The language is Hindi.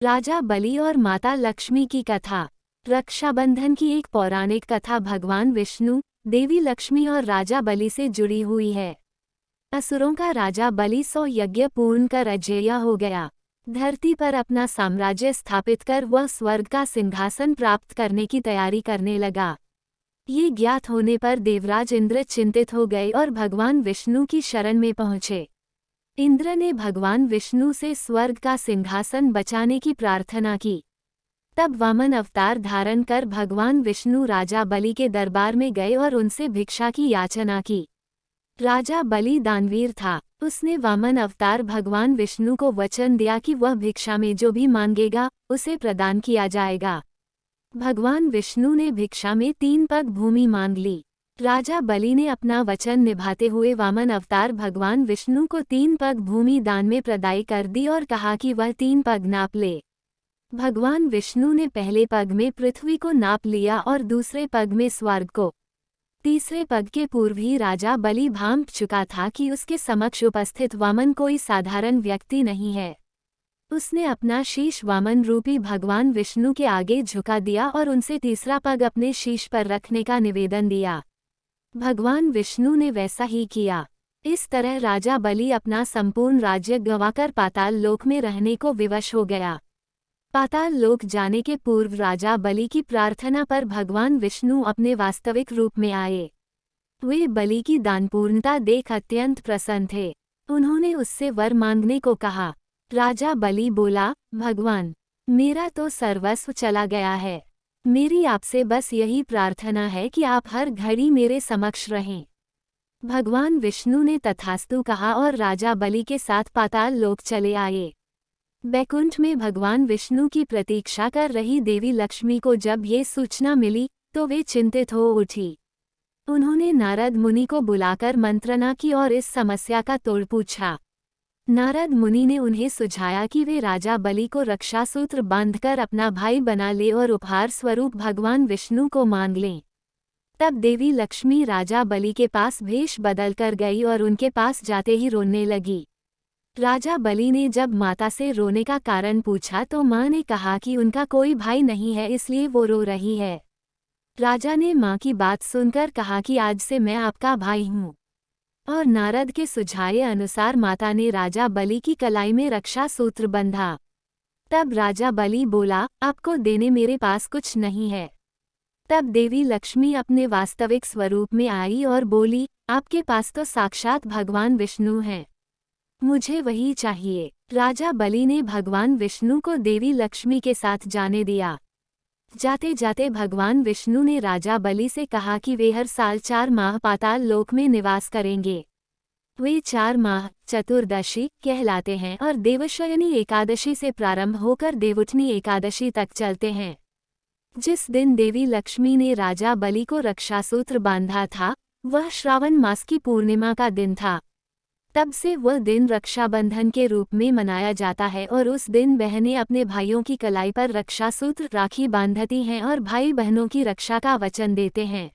राजा बलि और माता लक्ष्मी की कथा। रक्षाबंधन की एक पौराणिक कथा भगवान विष्णु, देवी लक्ष्मी और राजा बलि से जुड़ी हुई है। असुरों का राजा बलि 100 यज्ञ पूर्ण कर अजेय हो गया। धरती पर अपना साम्राज्य स्थापित कर वह स्वर्ग का सिंहासन प्राप्त करने की तैयारी करने लगा। ये ज्ञात होने पर देवराज इंद्र चिंतित हो गए और भगवान विष्णु की शरण में पहुंचे। इंद्र ने भगवान विष्णु से स्वर्ग का सिंहासन बचाने की प्रार्थना की। तब वामन अवतार धारण कर भगवान विष्णु राजा बलि के दरबार में गए और उनसे भिक्षा की याचना की। राजा बलि दानवीर था। उसने वामन अवतार भगवान विष्णु को वचन दिया कि वह भिक्षा में जो भी मांगेगा उसे प्रदान किया जाएगा। भगवान विष्णु ने भिक्षा में 3 पग भूमि मांग ली। राजा बलि ने अपना वचन निभाते हुए वामन अवतार भगवान विष्णु को 3 पग भूमि दान में प्रदाय कर दी और कहा कि वह 3 पग नाप ले। भगवान विष्णु ने पहले पग में पृथ्वी को नाप लिया और दूसरे पग में स्वर्ग को। तीसरे पग के पूर्व ही राजा बलि भांप चुका था कि उसके समक्ष उपस्थित वामन कोई साधारण व्यक्ति नहीं है। उसने अपना शीश वामन रूपी भगवान विष्णु के आगे झुका दिया और उनसे तीसरा पग अपने शीश पर रखने का निवेदन दिया। भगवान विष्णु ने वैसा ही किया। इस तरह राजा बलि अपना संपूर्ण राज्य गंवाकर पाताल लोक में रहने को विवश हो गया। पाताल लोक जाने के पूर्व राजा बलि की प्रार्थना पर भगवान विष्णु अपने वास्तविक रूप में आए। वे बलि की दानपूर्णता देख अत्यंत प्रसन्न थे। उन्होंने उससे वर मांगने को कहा। राजा बलि बोला, भगवान, मेरा तो सर्वस्व चला गया है। मेरी आपसे बस यही प्रार्थना है कि आप हर घड़ी मेरे समक्ष रहें। भगवान विष्णु ने तथास्तु कहा और राजा बलि के साथ पाताल लोक चले आए। बैकुंठ में भगवान विष्णु की प्रतीक्षा कर रही देवी लक्ष्मी को जब ये सूचना मिली तो वे चिंतित हो उठी। उन्होंने नारद मुनि को बुलाकर मंत्रणा की और इस समस्या का तोड़ पूछा। नारद मुनि ने उन्हें सुझाया कि वे राजा बलि को रक्षा सूत्र बांधकर अपना भाई बना ले और उपहार स्वरूप भगवान विष्णु को मांग लें। तब देवी लक्ष्मी राजा बलि के पास भेष बदलकर गई और उनके पास जाते ही रोने लगी। राजा बलि ने जब माता से रोने का कारण पूछा तो माँ ने कहा कि उनका कोई भाई नहीं है, इसलिए वो रो रही है। राजा ने माँ की बात सुनकर कहा कि आज से मैं आपका भाई हूँ। और नारद के सुझाए अनुसार माता ने राजा बलि की कलाई में रक्षा सूत्र बंधा। तब राजा बलि बोला, आपको देने मेरे पास कुछ नहीं है। तब देवी लक्ष्मी अपने वास्तविक स्वरूप में आई और बोली, आपके पास तो साक्षात भगवान विष्णु हैं। मुझे वही चाहिए। राजा बलि ने भगवान विष्णु को देवी लक्ष्मी के साथ जाने दिया। जाते जाते भगवान विष्णु ने राजा बलि से कहा कि वे हर साल 4 माह पाताल लोक में निवास करेंगे। वे 4 माह चतुर्दशी कहलाते हैं और देवशयनी एकादशी से प्रारंभ होकर देवउठनी एकादशी तक चलते हैं। जिस दिन देवी लक्ष्मी ने राजा बलि को रक्षासूत्र बांधा था वह श्रावण मास की पूर्णिमा का दिन था। तब से वह दिन रक्षाबंधन के रूप में मनाया जाता है और उस दिन बहनें अपने भाइयों की कलाई पर रक्षासूत्र राखी बांधती हैं और भाई बहनों की रक्षा का वचन देते हैं।